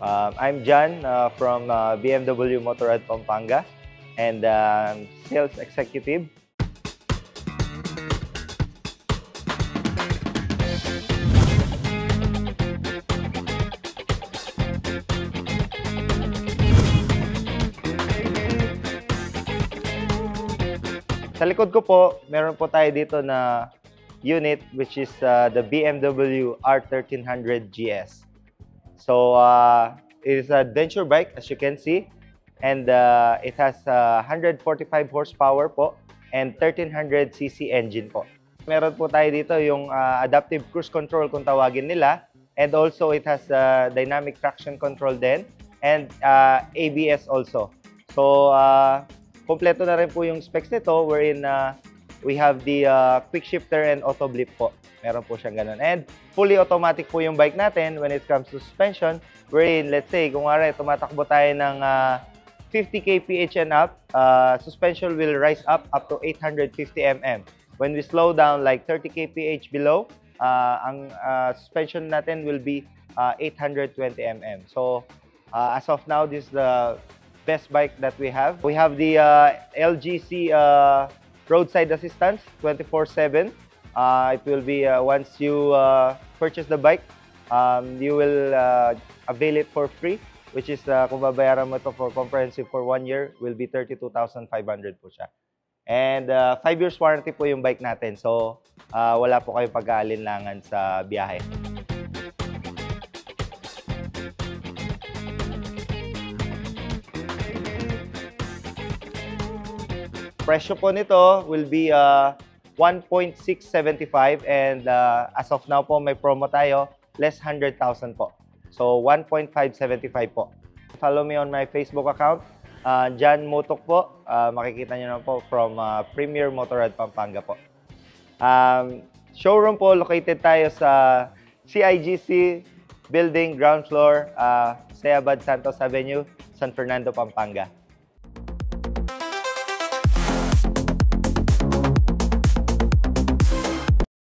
I'm John from BMW Motorrad Pampanga and sales executive. Sa likod ko po, meron po tayo dito na unit which is the BMW R1300 GS. So it is a adventure bike as you can see, and it has 145 horsepower po and 1300cc engine po. Meron po tayo dito yung adaptive cruise control kung tawagin nila, and also it has dynamic traction control din and ABS also. So kompleto na rin po yung specs nito wherein we have the quick shifter and auto blip po. Meron po siyang ganun. And fully automatic po yung bike natin when it comes to suspension. Wherein, let's say, kung tumatakbo tayo ng 50 kph and up, suspension will rise up to 850 mm. When we slow down like 30 kph below, ang suspension natin will be 820 mm. So, as of now, this is the best bike that we have. We have the LGC roadside assistance 24/7. It will be once you purchase the bike, you will avail it for free, which is kung babayaran mo ito for comprehensive for 1 year, will be 32,500 po siya. And 5 years warranty po yung bike natin. So wala po kayong pag-aalinlangan sa biyahe. Presyo po nito will be 1.675 and as of now po may promo tayo, less 100,000 po. So 1.575 po. Follow me on my Facebook account, John Motok po. Makikita nyo na po from Premier Motorrad Pampanga po. Showroom po, located tayo sa CIGC Building, ground floor, Sayabad Santos Avenue, San Fernando, Pampanga.